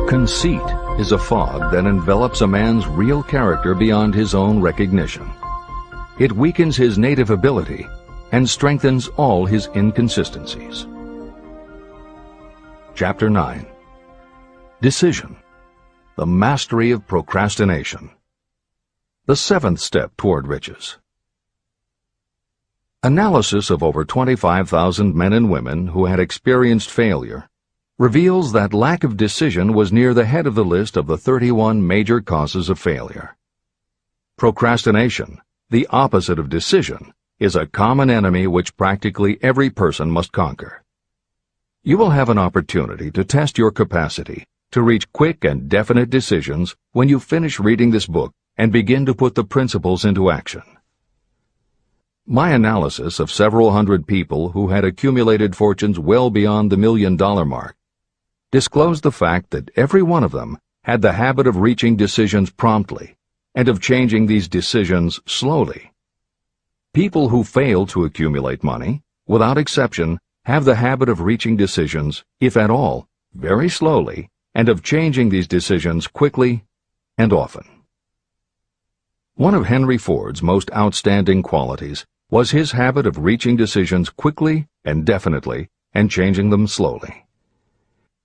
Conceit is a fog that envelops a man's real character beyond his own recognition. It weakens his native ability and strengthens all his inconsistencies. Chapter 9. Decision. The mastery of procrastination. The seventh step toward riches. Analysis of over 25,000 men and women who had experienced failure reveals that lack of decision was near the head of the list of the 31 major causes of failure. Procrastination, the opposite of decision, is a common enemy which practically every person must conquer. You will have an opportunity to test your capacity to reach quick and definite decisions when you finish reading this book and begin to put the principles into action. My analysis of several hundred people who had accumulated fortunes well beyond the $1 million mark disclosed the fact that every one of them had the habit of reaching decisions promptly and of changing these decisions slowly. People who fail to accumulate money, without exception, have the habit of reaching decisions, if at all, very slowly, and of changing these decisions quickly and often. One of Henry Ford's most outstanding qualities was his habit of reaching decisions quickly and definitely and changing them slowly.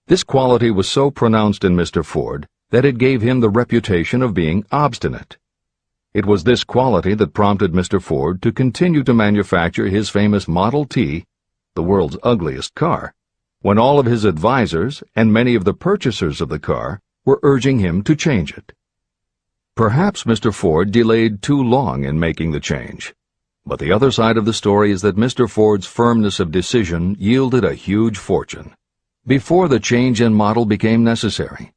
This quality was so pronounced in Mr. Ford that it gave him the reputation of being obstinate. It was this quality that prompted Mr. Ford to continue to manufacture his famous Model T, the world's ugliest car, when all of his advisors and many of the purchasers of the car were urging him to change it. Perhaps Mr. Ford delayed too long in making the change, but the other side of the story is that Mr. Ford's firmness of decision yielded a huge fortune before the change in model became necessary.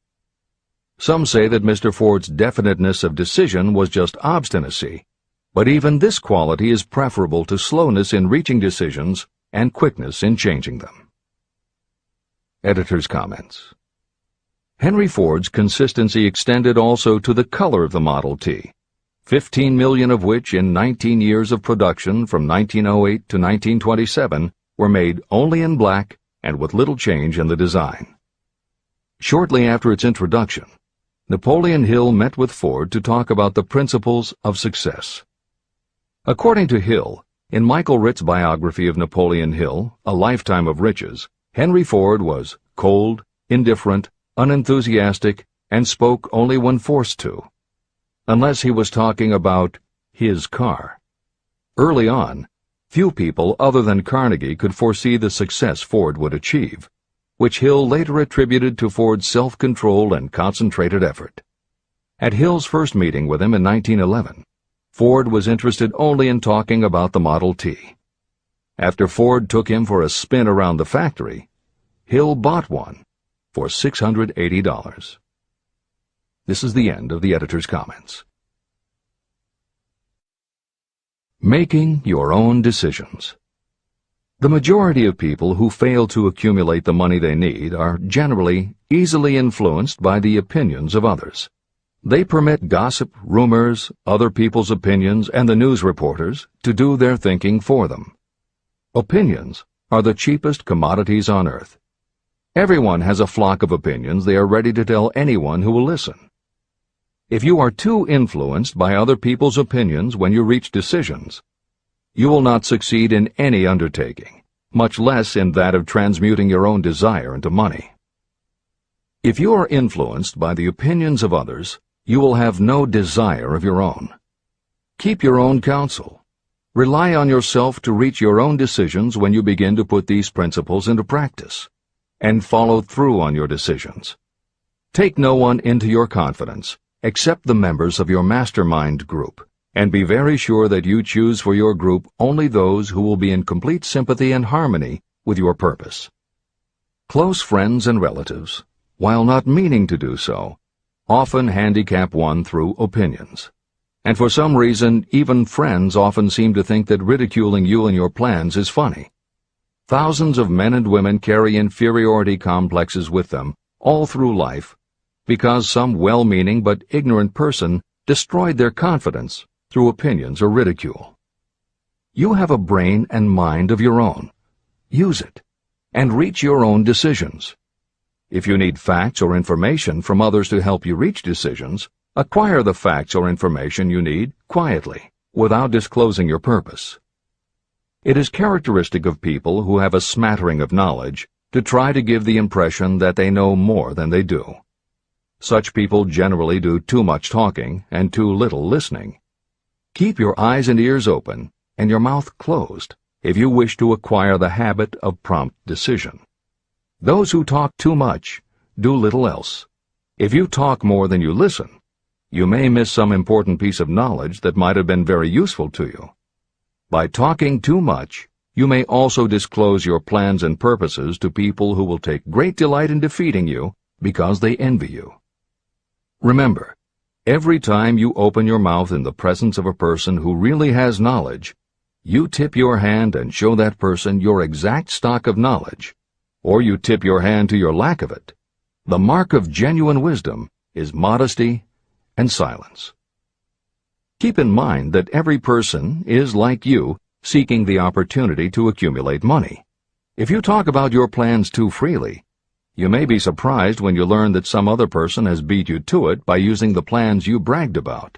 Some say that Mr. Ford's definiteness of decision was just obstinacy, but even this quality is preferable to slowness in reaching decisions and quickness in changing them. Editor's comments. Henry Ford's consistency extended also to the color of the Model T, 15 million of which in 19 years of production from 1908 to 1927 were made only in black and with little change in the design. Shortly after its introduction, Napoleon Hill met with Ford to talk about the principles of success. According to Hill, in Michael Ritt's biography of Napoleon Hill, A Lifetime of Riches, Henry Ford was cold, indifferent, unenthusiastic, and spoke only when forced to, unless he was talking about his car. Early on, few people other than Carnegie could foresee the success Ford would achieve, which Hill later attributed to Ford's self-control and concentrated effort. At Hill's first meeting with him in 1911, Ford was interested only in talking about the Model T. After Ford took him for a spin around the factory, Hill bought one for $680. This is the end of the editor's comments. Making your own decisions. The majority of people who fail to accumulate the money they need are generally easily influenced by the opinions of others. They permit gossip, rumors, other people's opinions, and the news reporters to do their thinking for them. Opinions are the cheapest commodities on earth. Everyone has a flock of opinions they are ready to tell anyone who will listen. If you are too influenced by other people's opinions when you reach decisions, you will not succeed in any undertaking, much less in that of transmuting your own desire into money. If you are influenced by the opinions of others, you will have no desire of your own. Keep your own counsel. Rely on yourself to reach your own decisions when you begin to put these principles into practice, and follow through on your decisions. Take no one into your confidence except the members of your mastermind group, and be very sure that you choose for your group only those who will be in complete sympathy and harmony with your purpose. Close friends and relatives, while not meaning to do so, often handicap one through opinions. And for some reason, even friends often seem to think that ridiculing you and your plans is funny. Thousands of men and women carry inferiority complexes with them all through life because some well-meaning but ignorant person destroyed their confidence through opinions or ridicule. You have a brain and mind of your own. Use it, and reach your own decisions. If you need facts or information from others to help you reach decisions, acquire the facts or information you need quietly, without disclosing your purpose. It is characteristic of people who have a smattering of knowledge to try to give the impression that they know more than they do. Such people generally do too much talking and too little listening. Keep your eyes and ears open and your mouth closed if you wish to acquire the habit of prompt decision. Those who talk too much do little else. If you talk more than you listen, you may miss some important piece of knowledge that might have been very useful to you. By talking too much, you may also disclose your plans and purposes to people who will take great delight in defeating you because they envy you. Remember, every time you open your mouth in the presence of a person who really has knowledge, you tip your hand and show that person your exact stock of knowledge, or you tip your hand to your lack of it. The mark of genuine wisdom is modesty and silence. Keep in mind that every person is, like you, seeking the opportunity to accumulate money. If you talk about your plans too freely, you may be surprised when you learn that some other person has beat you to it by using the plans you bragged about.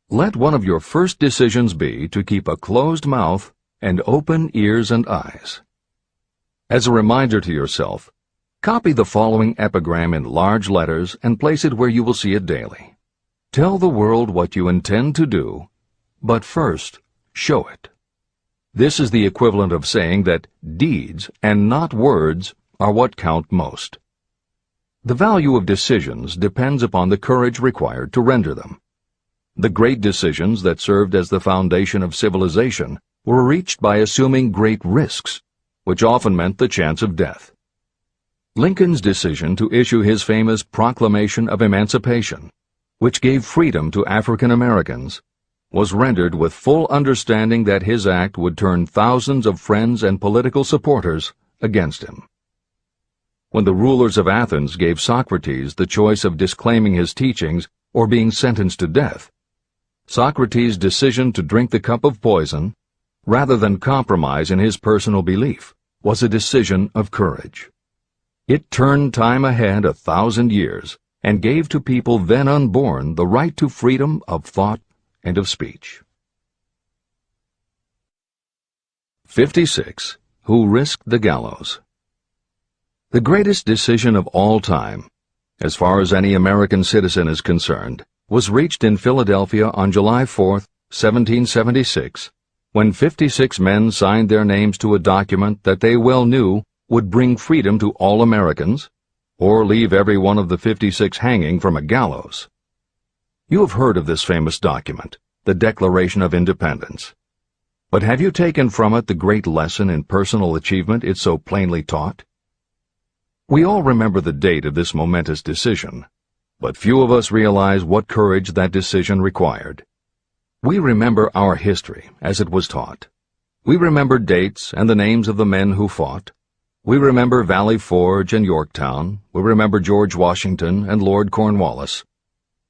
Let one of your first decisions be to keep a closed mouth and open ears and eyes. As a reminder to yourself, copy the following epigram in large letters and place it where you will see it daily. Tell the world what you intend to do, but first, show it. This is the equivalent of saying that deeds and not words are what count most. The value of decisions depends upon the courage required to render them. The great decisions that served as the foundation of civilization were reached by assuming great risks, which often meant the chance of death. Lincoln's decision to issue his famous Proclamation of Emancipation, which gave freedom to African Americans, was rendered with full understanding that his act would turn thousands of friends and political supporters against him. When the rulers of Athens gave Socrates the choice of disclaiming his teachings or being sentenced to death, Socrates' decision to drink the cup of poison, rather than compromise in his personal belief, was a decision of courage. It turned time ahead 1,000 years and gave to people then unborn the right to freedom of thought and of speech. 56. Who risked the gallows? The greatest decision of all time, as far as any American citizen is concerned, was reached in Philadelphia on July 4, 1776, when 56 men signed their names to a document that they well knew would bring freedom to all Americans, or leave every one of the 56 hanging from a gallows. You have heard of this famous document, the Declaration of Independence. But have you taken from it the great lesson in personal achievement it so plainly taught? We all remember the date of this momentous decision, but few of us realize what courage that decision required. We remember our history as it was taught. We remember dates and the names of the men who fought. We remember Valley Forge and Yorktown. We remember George Washington and Lord Cornwallis.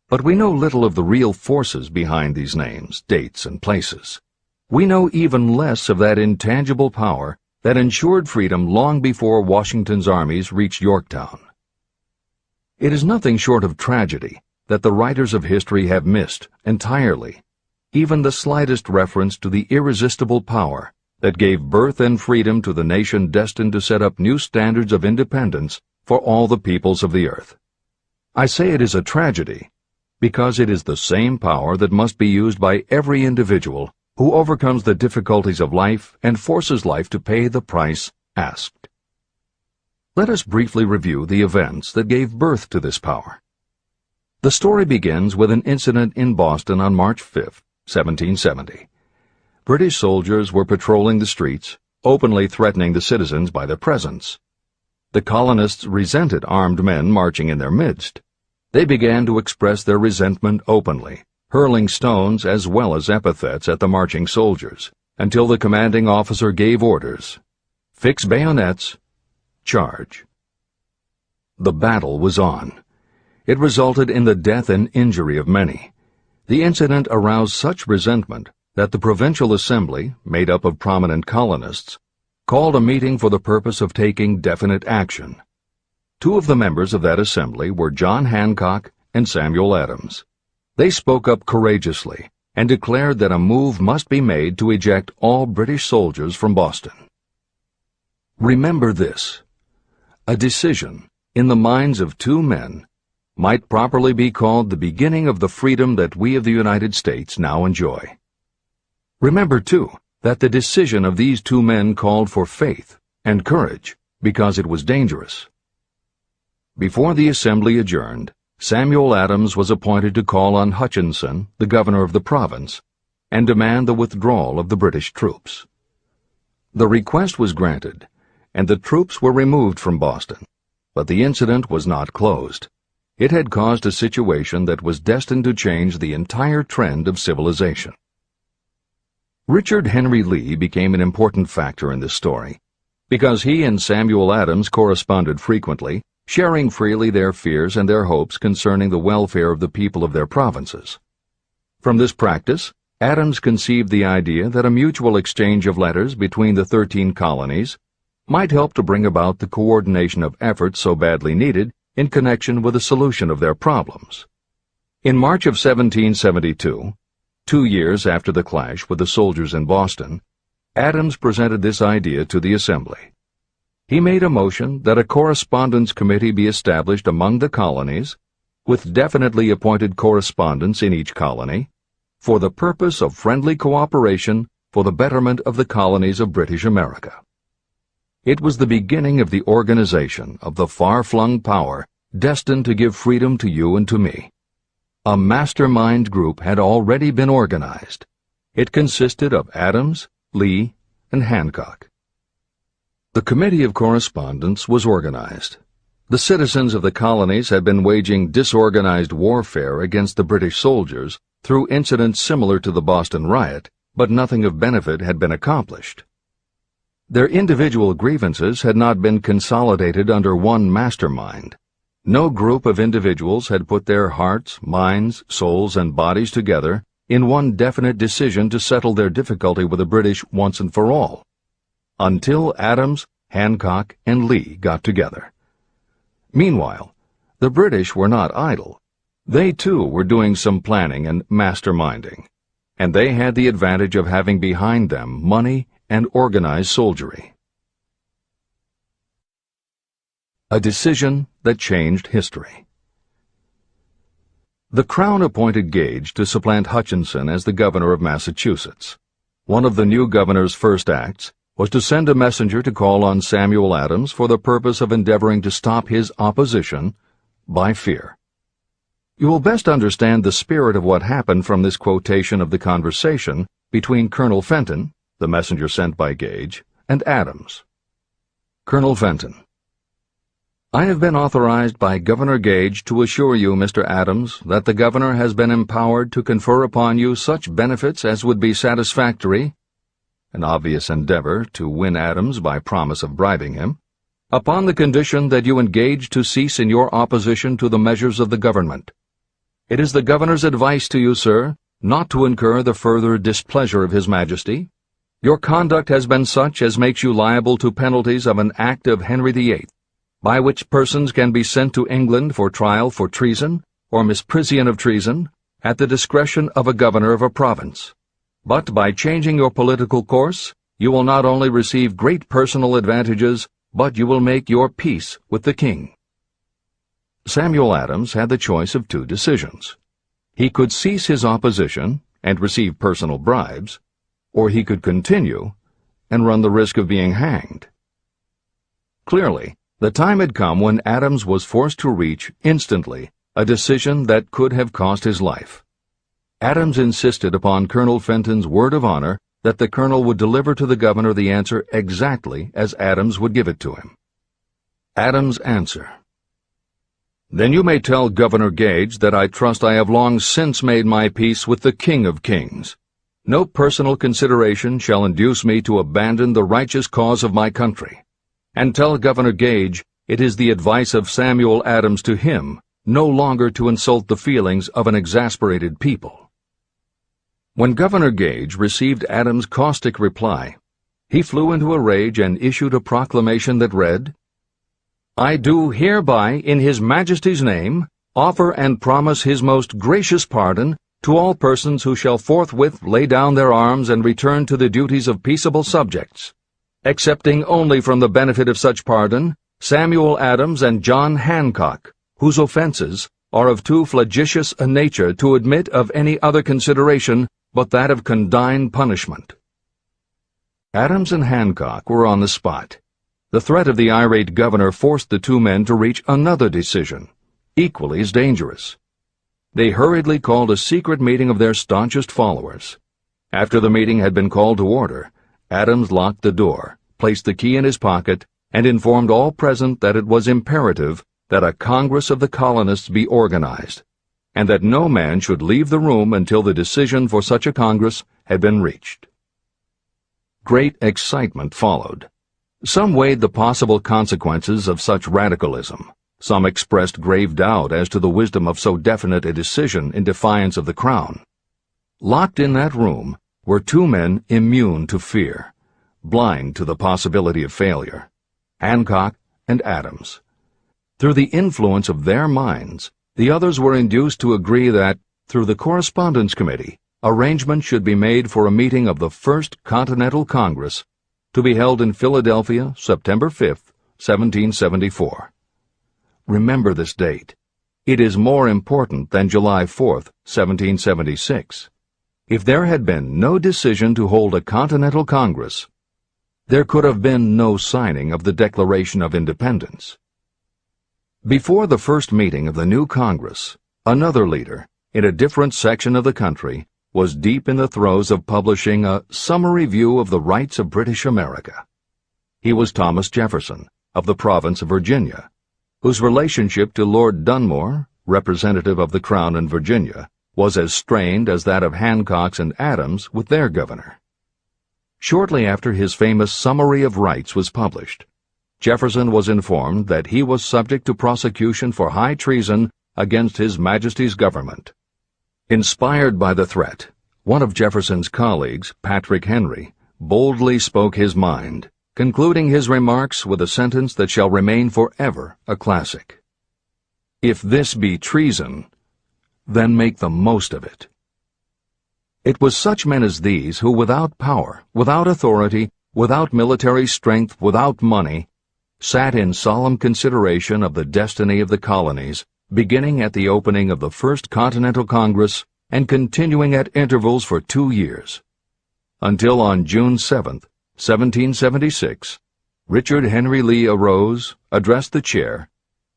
But we know little of the real forces behind these names, dates, and places. We know even less of that intangible power that ensured freedom long before Washington's armies reached Yorktown. It is nothing short of tragedy that the writers of history have missed entirely even the slightest reference to the irresistible power that gave birth and freedom to the nation destined to set up new standards of independence for all the peoples of the earth. I say it is a tragedy because it is the same power that must be used by every individual who overcomes the difficulties of life and forces life to pay the price asked. Let us briefly review the events that gave birth to this power. The story begins with an incident in Boston on March 5, 1770. British soldiers were patrolling the streets, openly threatening the citizens by their presence. The colonists resented armed men marching in their midst. They began to express their resentment openly, hurling stones as well as epithets at the marching soldiers, until the commanding officer gave orders. Fix bayonets, charge. The battle was on. It resulted in the death and injury of many. The incident aroused such resentment that the Provincial Assembly, made up of prominent colonists, called a meeting for the purpose of taking definite action. Two of the members of that assembly were John Hancock and Samuel Adams. They spoke up courageously and declared that a move must be made to eject all British soldiers from Boston. Remember this: a decision, in the minds of two men, might properly be called the beginning of the freedom that we of the United States now enjoy. Remember, too, that the decision of these two men called for faith and courage because it was dangerous. Before the assembly adjourned, Samuel Adams was appointed to call on Hutchinson, the governor of the province, and demand the withdrawal of the British troops. The request was granted, and the troops were removed from Boston, but the incident was not closed. It had caused a situation that was destined to change the entire trend of civilization. Richard Henry Lee became an important factor in this story, because he and Samuel Adams corresponded frequently, sharing freely their fears and their hopes concerning the welfare of the people of their provinces. From this practice, Adams conceived the idea that a mutual exchange of letters between the 13 colonies might help to bring about the coordination of efforts so badly needed in connection with the solution of their problems. In March of 1772, 2 years after the clash with the soldiers in Boston, Adams presented this idea to the Assembly. He made a motion that a correspondence committee be established among the colonies, with definitely appointed correspondents in each colony, for the purpose of friendly cooperation for the betterment of the colonies of British America. It was the beginning of the organization of the far-flung power destined to give freedom to you and to me. A mastermind group had already been organized. It consisted of Adams, Lee, and Hancock. The Committee of Correspondence was organized. The citizens of the colonies had been waging disorganized warfare against the British soldiers through incidents similar to the Boston riot, but nothing of benefit had been accomplished. Their individual grievances had not been consolidated under one mastermind. No group of individuals had put their hearts, minds, souls, and bodies together in one definite decision to settle their difficulty with the British once and for all, until Adams, Hancock, and Lee got together. Meanwhile, the British were not idle. They, too, were doing some planning and masterminding, and they had the advantage of having behind them money and organized soldiery. A decision that changed history. The Crown appointed Gage to supplant Hutchinson as the governor of Massachusetts. One of the new governor's first acts was to send a messenger to call on Samuel Adams for the purpose of endeavoring to stop his opposition by fear. You will best understand the spirit of what happened from this quotation of the conversation between Colonel Fenton, the messenger sent by Gage, and Adams. Colonel Fenton: I have been authorized by Governor Gage to assure you, Mr. Adams, that the governor has been empowered to confer upon you such benefits as would be satisfactory, an obvious endeavor to win Adams by promise of bribing him, upon the condition that you engage to cease in your opposition to the measures of the government. It is the governor's advice to you, sir, not to incur the further displeasure of His Majesty. Your conduct has been such as makes you liable to penalties of an act of Henry VIII, by which persons can be sent to England for trial for treason or misprision of treason at the discretion of a governor of a province. But by changing your political course, you will not only receive great personal advantages, but you will make your peace with the king. Samuel Adams had the choice of two decisions. He could cease his opposition and receive personal bribes, or he could continue and run the risk of being hanged. Clearly, the time had come when Adams was forced to reach, instantly, a decision that could have cost his life. Adams insisted upon Colonel Fenton's word of honor that the colonel would deliver to the governor the answer exactly as Adams would give it to him. Adams' answer: Then you may tell Governor Gage that I trust I have long since made my peace with the King of Kings. No personal consideration shall induce me to abandon the righteous cause of my country. And tell Governor Gage it is the advice of Samuel Adams to him no longer to insult the feelings of an exasperated people. When Governor Gage received Adams' caustic reply, he flew into a rage and issued a proclamation that read, "I do hereby, in His Majesty's name, offer and promise His most gracious pardon to all persons who shall forthwith lay down their arms and return to the duties of peaceable subjects, excepting only from the benefit of such pardon Samuel Adams and John Hancock, whose offenses are of too flagitious a nature to admit of any other consideration but that of condign punishment." Adams and Hancock were on the spot. The threat of the irate governor forced the two men to reach another decision, equally as dangerous. They hurriedly called a secret meeting of their staunchest followers. After the meeting had been called to order, Adams locked the door, placed the key in his pocket, and informed all present that it was imperative that a Congress of the colonists be organized, and that no man should leave the room until the decision for such a Congress had been reached. Great excitement followed. Some weighed the possible consequences of such radicalism. Some expressed grave doubt as to the wisdom of so definite a decision in defiance of the Crown. Locked in that room were two men immune to fear, blind to the possibility of failure, Hancock and Adams. Through the influence of their minds, the others were induced to agree that, through the Correspondence Committee, arrangements should be made for a meeting of the First Continental Congress to be held in Philadelphia, September 5, 1774. Remember this date. It is more important than July 4, 1776. If there had been no decision to hold a Continental Congress, there could have been no signing of the Declaration of Independence. Before the first meeting of the new Congress, another leader, in a different section of the country, was deep in the throes of publishing a summary view of the rights of British America. He was Thomas Jefferson, of the province of Virginia, whose relationship to Lord Dunmore, representative of the Crown in Virginia, was as strained as that of Hancock's and Adams with their governor. Shortly after his famous Summary of Rights was published, Jefferson was informed that he was subject to prosecution for high treason against His Majesty's government. Inspired by the threat, one of Jefferson's colleagues, Patrick Henry, boldly spoke his mind, concluding his remarks with a sentence that shall remain forever a classic. "If this be treason, then make the most of it." It was such men as these who, without power, without authority, without military strength, without money, sat in solemn consideration of the destiny of the colonies, beginning at the opening of the First Continental Congress and continuing at intervals for 2 years, until on June 7, 1776, Richard Henry Lee arose, addressed the chair,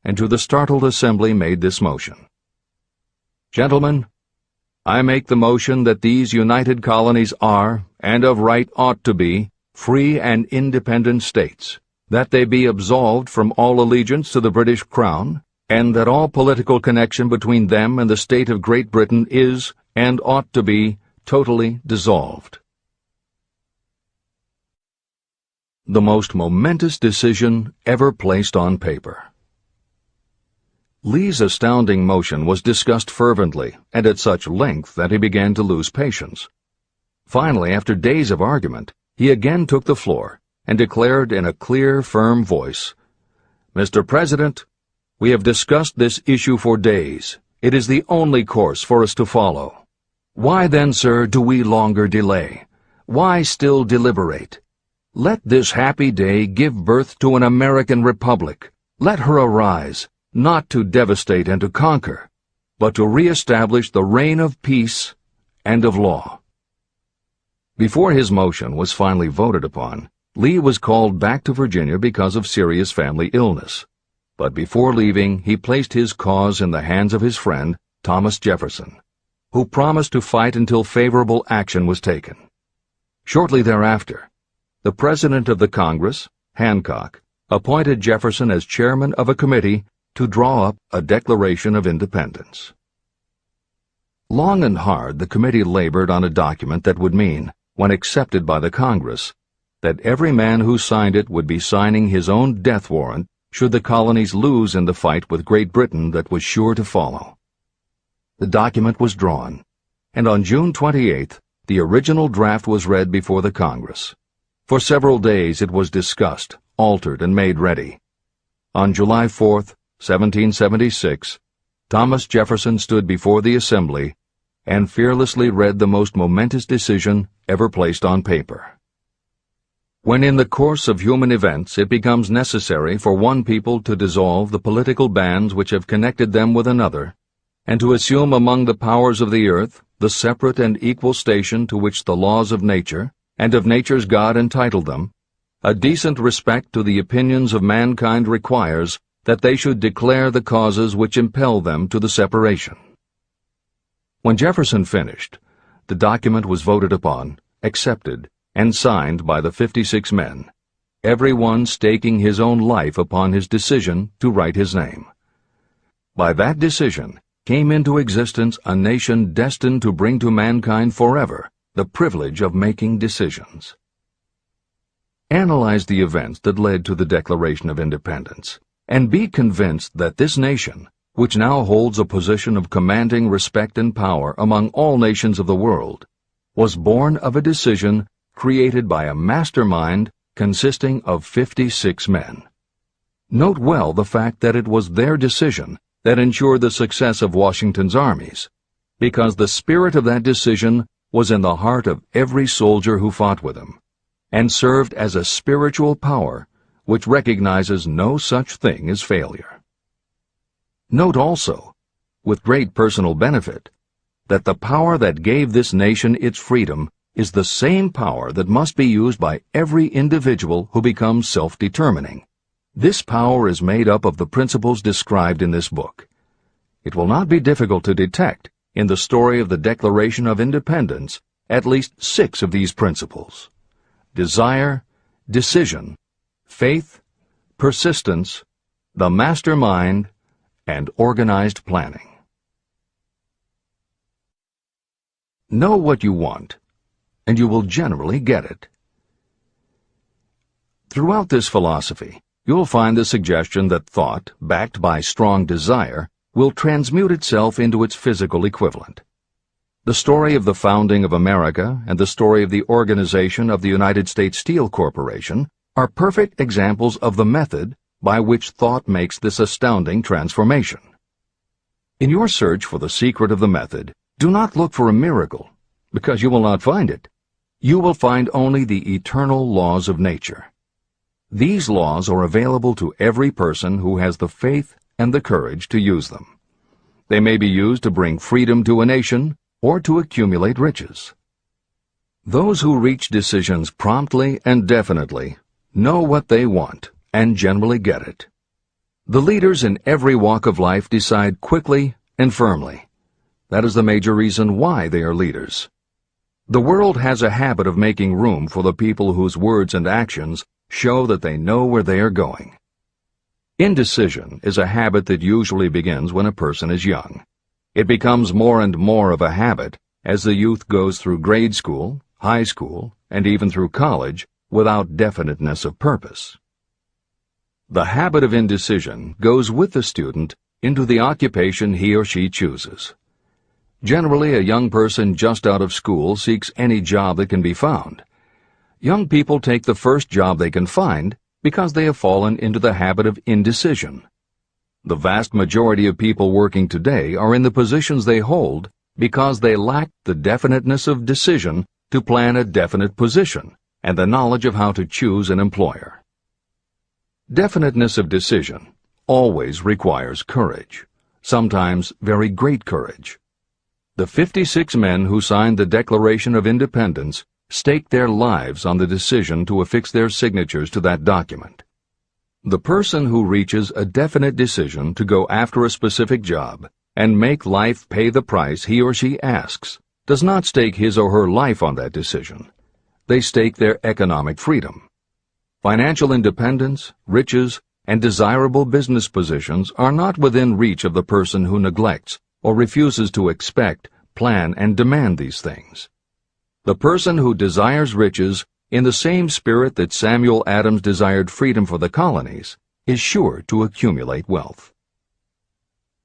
and to the startled assembly made this motion: "Gentlemen, I make the motion that these united colonies are, and of right ought to be, free and independent states, that they be absolved from all allegiance to the British Crown, and that all political connection between them and the state of Great Britain is, and ought to be, totally dissolved." The most momentous decision ever placed on paper. Lee's astounding motion was discussed fervently and at such length that he began to lose patience. Finally, after days of argument, he again took the floor and declared in a clear, firm voice, "Mr. President, we have discussed this issue for days. It is the only course for us to follow. Why then, sir, do we longer delay? Why still deliberate? Let this happy day give birth to an American republic. Let her arise, not to devastate and to conquer, but to re-establish the reign of peace and of law." Before his motion was finally voted upon, Lee was called back to Virginia because of serious family illness. But before leaving, he placed his cause in the hands of his friend, Thomas Jefferson, who promised to fight until favorable action was taken. Shortly thereafter, the President of the Congress, Hancock, appointed Jefferson as chairman of a committee to draw up a Declaration of Independence. Long and hard the committee labored on a document that would mean, when accepted by the Congress, that every man who signed it would be signing his own death warrant should the colonies lose in the fight with Great Britain that was sure to follow. The document was drawn, and on June 28th, the original draft was read before the Congress. For several days it was discussed, altered, and made ready. On July 4, 1776, Thomas Jefferson stood before the Assembly and fearlessly read the most momentous decision ever placed on paper. When in the course of human events it becomes necessary for one people to dissolve the political bands which have connected them with another, and to assume among the powers of the earth the separate and equal station to which the laws of nature and of nature's God entitled them, a decent respect to the opinions of mankind requires that they should declare the causes which impel them to the separation. When Jefferson finished, the document was voted upon, accepted, and signed by the 56 men, every one staking his own life upon his decision to write his name. By that decision came into existence a nation destined to bring to mankind forever the privilege of making decisions. Analyze the events that led to the Declaration of Independence, and be convinced that this nation, which now holds a position of commanding respect and power among all nations of the world, was born of a decision created by a mastermind consisting of 56 men. Note well the fact that it was their decision that ensured the success of Washington's armies, because the spirit of that decision was in the heart of every soldier who fought with him, and served as a spiritual power which recognizes no such thing as failure. Note also, with great personal benefit, that the power that gave this nation its freedom is the same power that must be used by every individual who becomes self-determining. This power is made up of the principles described in this book. It will not be difficult to detect, in the story of the Declaration of Independence, at least 6 of these principles: desire, decision, faith, persistence, the mastermind, and organized planning. Know what you want, and you will generally get it. Throughout this philosophy, you'll find the suggestion that thought, backed by strong desire, will transmute itself into its physical equivalent. The story of the founding of America and the story of the organization of the United States Steel Corporation are perfect examples of the method by which thought makes this astounding transformation. In your search for the secret of the method, do not look for a miracle, because you will not find it. You will find only the eternal laws of nature. These laws are available to every person who has the faith and the courage to use them. They may be used to bring freedom to a nation or to accumulate riches. Those who reach decisions promptly and definitely know what they want and generally get it. The leaders in every walk of life decide quickly and firmly. That is the major reason why they are leaders. The world has a habit of making room for the people whose words and actions show that they know where they are going. Indecision is a habit that usually begins when a person is young. It becomes more and more of a habit as the youth goes through grade school, high school, and even through college without definiteness of purpose. The habit of indecision goes with the student into the occupation he or she chooses. Generally, a young person just out of school seeks any job that can be found. Young people take the first job they can find because they have fallen into the habit of indecision. The vast majority of people working today are in the positions they hold because they lack the definiteness of decision to plan a definite position and the knowledge of how to choose an employer. Definiteness of decision always requires courage, sometimes very great courage. The 56 men who signed the Declaration of Independence staked their lives on the decision to affix their signatures to that document. The person who reaches a definite decision to go after a specific job and make life pay the price he or she asks does not stake his or her life on that decision. They stake their economic freedom. Financial independence, riches, and desirable business positions are not within reach of the person who neglects or refuses to expect, plan, and demand these things. The person who desires riches in the same spirit that Samuel Adams desired freedom for the colonies is sure to accumulate wealth.